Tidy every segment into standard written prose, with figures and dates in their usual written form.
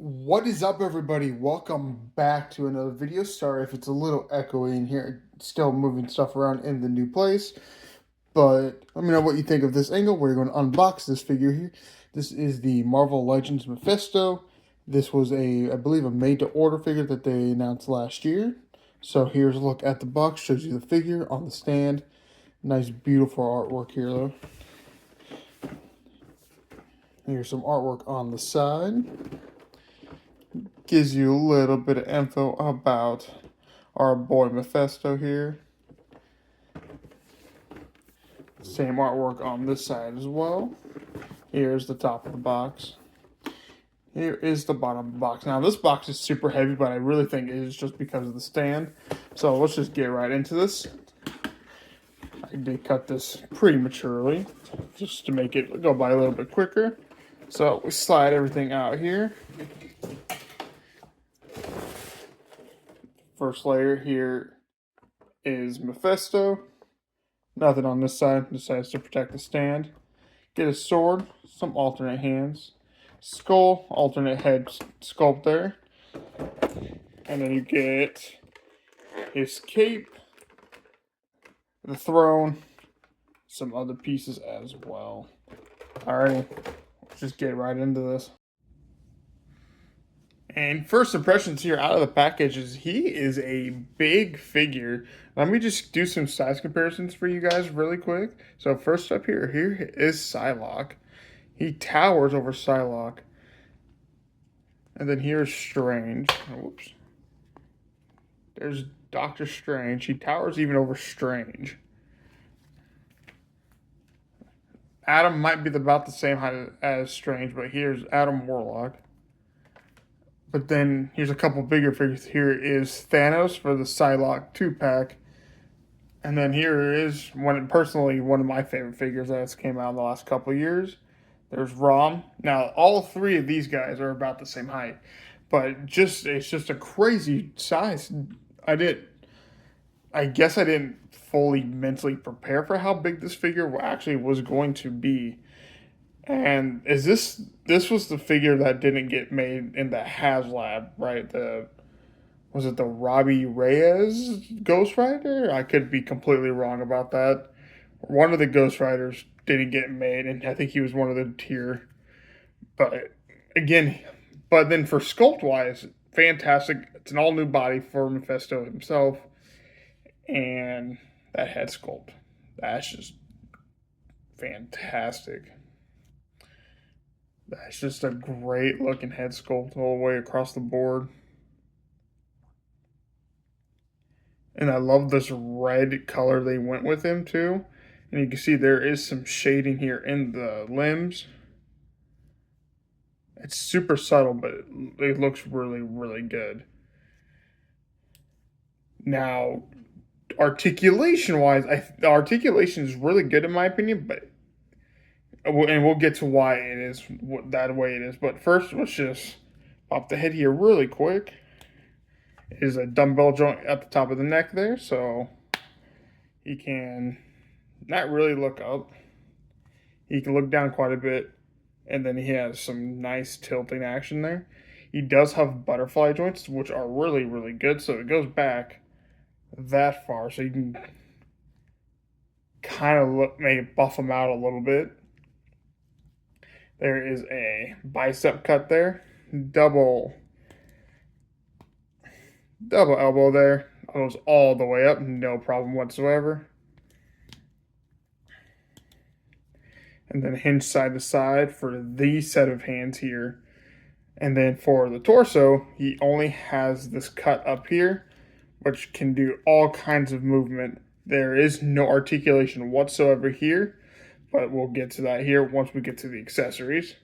What is up, everybody? Welcome back to another video. Sorry if it's a little echoey in here. Still moving stuff around in the new place. But let me know what you think of this angle. We're going to unbox this figure here. This is the Marvel Legends Mephisto. This was I believe, a made-to-order figure that they announced last year. So here's a look at the box. Shows you the figure on the stand. Nice, beautiful artwork here, though. Here's some artwork on the side. Gives you a little bit of info about our boy Mephisto here. Same artwork on this side as well. Here's the top of the box. Here is the bottom of the box. Now this box is super heavy, but I really think it is just because of the stand. So let's just get right into this. I did cut this prematurely just to make it go by a little bit quicker. So we slide everything out here. First layer here is Mephisto. Nothing on this side. This side is to protect the stand. Get a sword, some alternate hands, skull, alternate head sculpt there. And then you get his cape, the throne, some other pieces as well. Alrighty, let's just get right into this. And first impressions here out of the package is he is a big figure. Let me just do some size comparisons for you guys really quick. So first up here is Psylocke. He towers over Psylocke. And then here's Strange. Whoops. There's Doctor Strange. He towers even over Strange. Adam might be about the same height as Strange, but here's Adam Warlock. But then here's a couple bigger figures. Here is Thanos for the Psylocke 2-pack. And then here is personally one of my favorite figures that's came out in the last couple of years. There's Rom. Now all three of these guys are about the same height, but it's just a crazy size. I guess I didn't fully mentally prepare for how big this figure actually was going to be. And this was the figure that didn't get made in the HasLab, right? Was it the Robbie Reyes Ghost Rider? I could be completely wrong about that. One of the Ghost Riders didn't get made, and I think he was one of the tier. But again, then for sculpt wise, fantastic. It's an all new body for Mephisto himself, and that head sculpt, that's just fantastic. That's just a great looking head sculpt all the way across the board. And I love this red color they went with him too. And you can see there is some shading here in the limbs. It's super subtle, but it looks really, really good. Now, articulation-wise, the articulation is really good in my opinion, but and we'll get to why it is that way it is. But first, let's just pop the head here really quick. It is a dumbbell joint at the top of the neck there, so he can not really look up. He can look down quite a bit, and then he has some nice tilting action there. He does have butterfly joints, which are really, really good, so it goes back that far, so you can kind of buff him out a little bit. There is a bicep cut there. Double elbow there. Goes all the way up. No problem whatsoever. And then hinge side to side for the set of hands here. And then for the torso, he only has this cut up here, which can do all kinds of movement. There is no articulation whatsoever here, but we'll get to that here once we get to the accessories.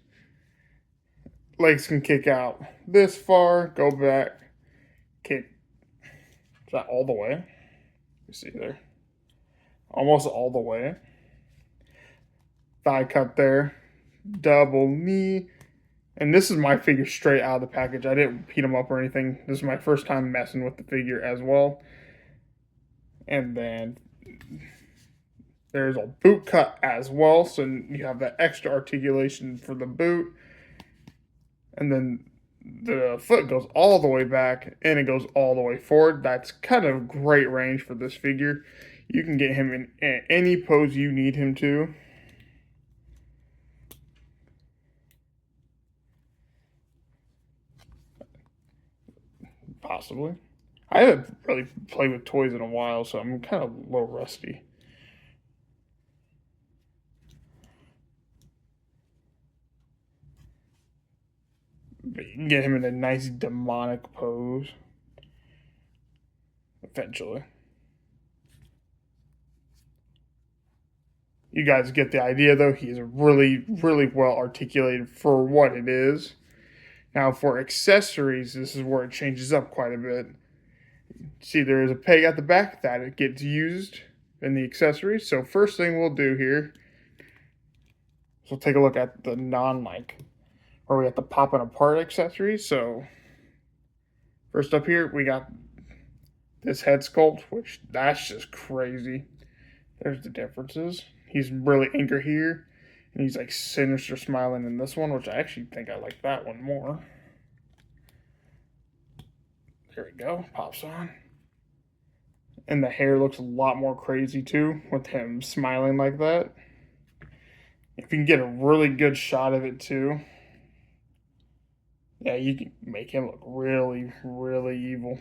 Legs can kick out this far, go back, kick. Is that all the way? You see there. Almost all the way. Thigh cut there. Double knee. And this is my figure straight out of the package. I didn't heat them up or anything. This is my first time messing with the figure as well. And then there's a boot cut as well, so you have that extra articulation for the boot. And then the foot goes all the way back and it goes all the way forward. That's kind of great range for this figure. You can get him in any pose you need him to. Possibly. I haven't really played with toys in a while, so I'm kind of a little rusty. But you can get him in a nice demonic pose. Eventually. You guys get the idea, though. He's really, really well articulated for what it is. Now, for accessories, this is where it changes up quite a bit. See, there is a peg at the back that it gets used in the accessories. So first thing we'll do here is we'll take a look at the non-like, where we have the popping apart accessories. So first up here, we got this head sculpt, which that's just crazy. There's the differences. He's really angry here, and he's like sinister smiling in this one, which I actually think I like that one more. There we go, pops on. And the hair looks a lot more crazy too, with him smiling like that. If you can get a really good shot of it too, yeah, you can make him look really, really evil.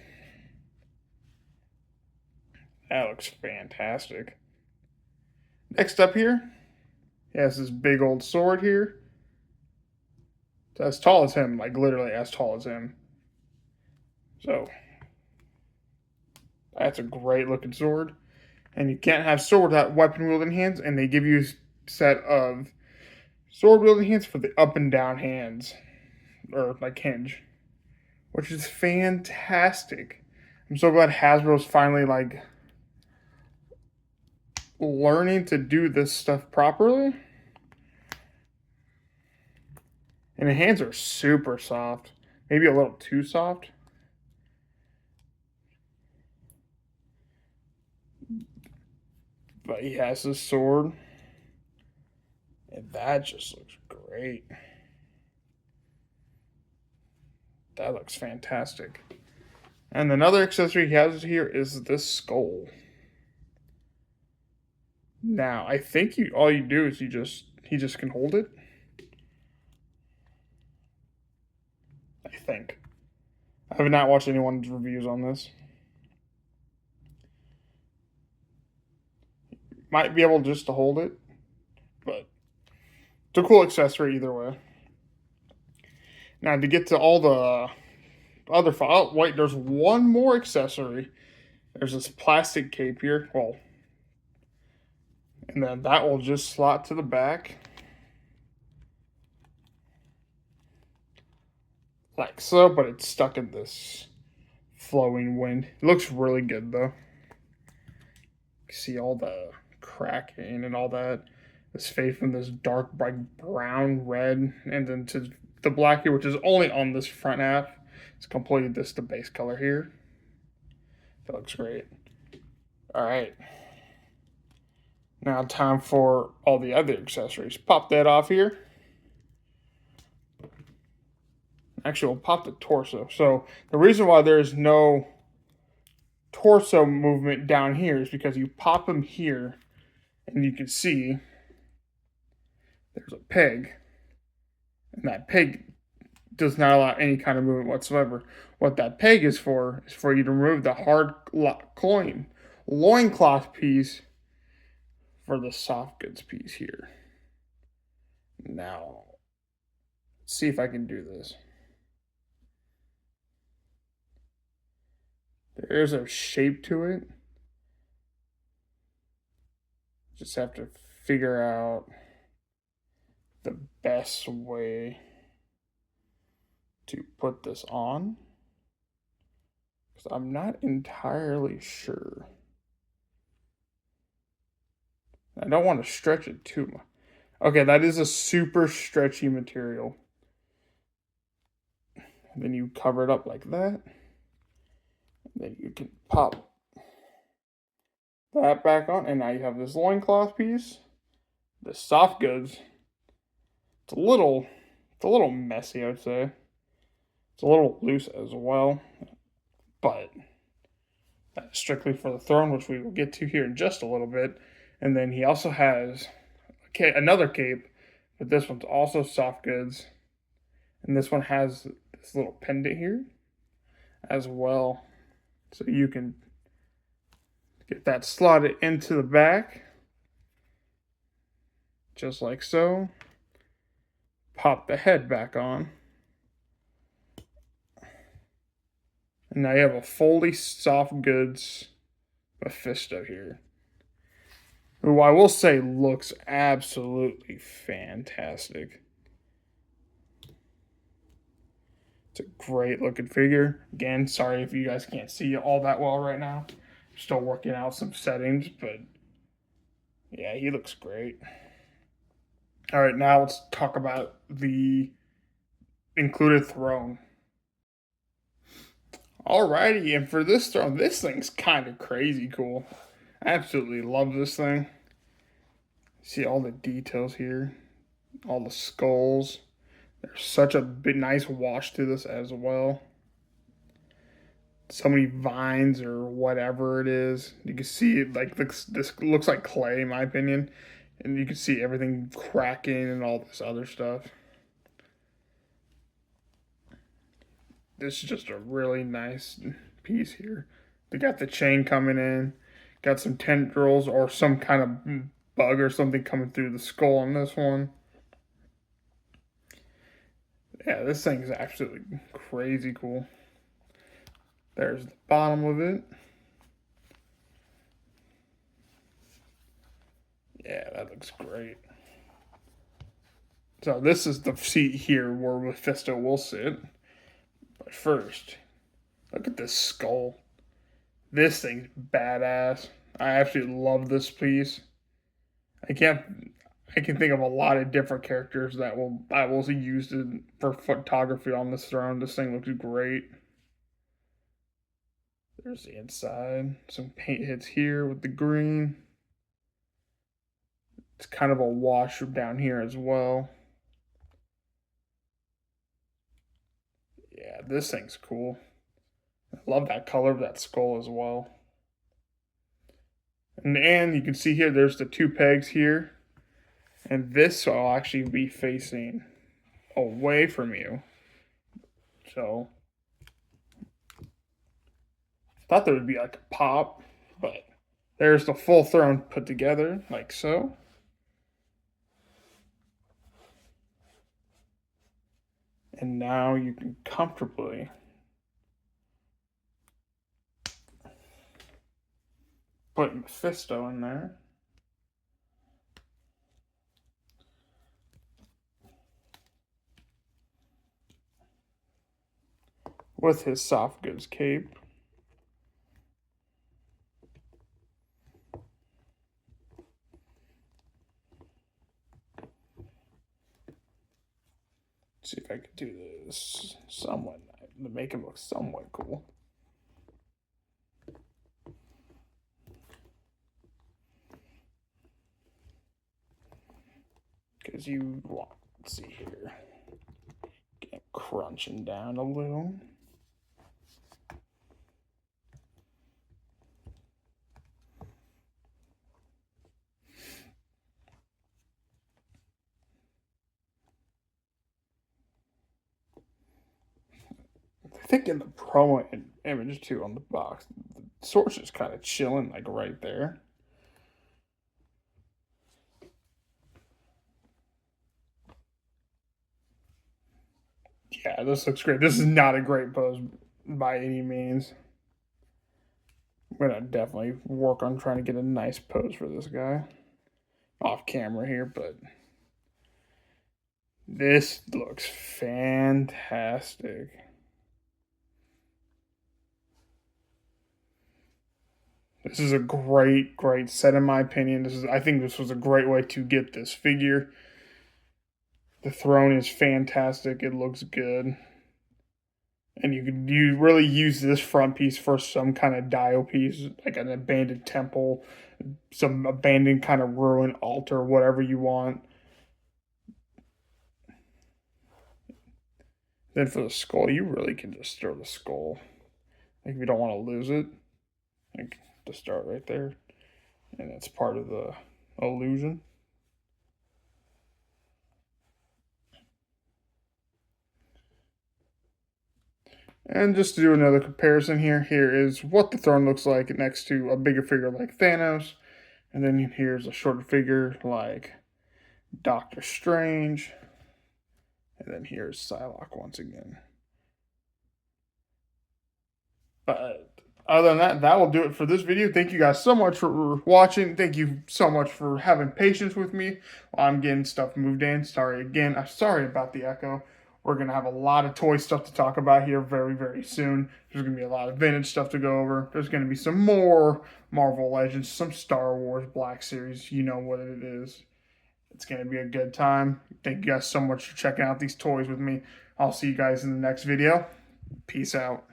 That looks fantastic. Next up here, he has this big old sword here. It's as tall as him, like literally as tall as him. So, that's a great looking sword. And you can't have sword without weapon wielding hands, and they give you a set of sword wielding hands for the up and down hands, or like hinge, which is fantastic. I'm so glad Hasbro's finally like learning to do this stuff properly. And the hands are super soft, maybe a little too soft. But he has this sword, and that just looks great. That looks fantastic. And another accessory he has here is this skull. Now, I think all you do is he just can hold it. I think. I have not watched anyone's reviews on this. Might be able just to hold it, but it's a cool accessory either way. Now, to get to all the other oh, wait, there's one more accessory. There's this plastic cape here. Well, and then that will just slot to the back. Like so, but it's stuck in this flowing wind. It looks really good, though. You see all the cracking and all that. This fade from this dark, bright brown, red, and then to the black here, which is only on this front half. It's completely the base color here. That looks great. All right. Now time for all the other accessories. Pop that off here. Actually, we'll pop the torso. So the reason why there is no torso movement down here is because you pop him here, and you can see there's a peg, and that peg does not allow any kind of movement whatsoever. What that peg is for you to remove the hard loincloth piece for the soft goods piece here. Now, let's see if I can do this. There's a shape to it. Just have to figure out the best way to put this on, because I'm not entirely sure. I don't want to stretch it too much. Okay, that is a super stretchy material. And then you cover it up like that. Then you can pop that back on, and now you have this loincloth piece. The soft goods. It's a little messy, I would say. It's a little loose as well, but that's strictly for the throne, which we will get to here in just a little bit. And then he also has another cape, but this one's also soft goods. And this one has this little pendant here as well. So you can get that slotted into the back, just like so. Pop the head back on. And now you have a fully soft goods Mephisto here, who I will say looks absolutely fantastic. It's a great looking figure. Again, sorry if you guys can't see all that well right now. I'm still working out some settings, but yeah, he looks great. All right, now let's talk about the included throne. Alrighty, and for this throne, this thing's kind of crazy cool. I absolutely love this thing. See all the details here, all the skulls. There's such a nice wash to this as well. So many vines or whatever it is. You can see it like this looks like clay in my opinion. And you can see everything cracking and all this other stuff. This is just a really nice piece here. They got the chain coming in. Got some tendrils or some kind of bug or something coming through the skull on this one. Yeah, this thing is absolutely crazy cool. There's the bottom of it. Yeah, that looks great. So this is the seat here where Mephisto will sit. But first, look at this skull. This thing's badass. I absolutely love this piece. I can think of a lot of different characters that I will use for photography on this throne. This thing looks great. There's the inside. Some paint hits here with the green. It's kind of a wash down here as well. Yeah, this thing's cool. I love that color of that skull as well. And you can see here, there's the two pegs here. And this will actually be facing away from you. So, I thought there would be like a pop, but there's the full throne put together, like so. And now you can comfortably put Mephisto in there. With his soft goods cape. Let's see if I can do this somewhat to make him look somewhat cool. Because you want, let's see here, get crunching down a little. I think in the promo image too on the box, the sword's just kind of chilling like right there. Yeah, this looks great. This is not a great pose by any means. I'm gonna definitely work on trying to get a nice pose for this guy off camera here, but this looks fantastic. This is a great set in my opinion. I think this was a great way to get this figure. The throne is fantastic. It looks good. And you really use this front piece for some kind of dial piece, like an abandoned temple, some abandoned kind of ruin altar, whatever you want. Then for the skull, you really can just throw the skull. Like if you don't want to lose it, like just start right there. And that's part of the illusion. And just to do another comparison here is what the throne looks like next to a bigger figure like Thanos. And then here's a shorter figure like Doctor Strange. And then here's Psylocke once again. But other than that, that will do it for this video. Thank you guys so much for watching. Thank you so much for having patience with me while I'm getting stuff moved in. Sorry again. I'm sorry about the echo. We're going to have a lot of toy stuff to talk about here very, very soon. There's going to be a lot of vintage stuff to go over. There's going to be some more Marvel Legends, some Star Wars Black Series. You know what it is. It's going to be a good time. Thank you guys so much for checking out these toys with me. I'll see you guys in the next video. Peace out.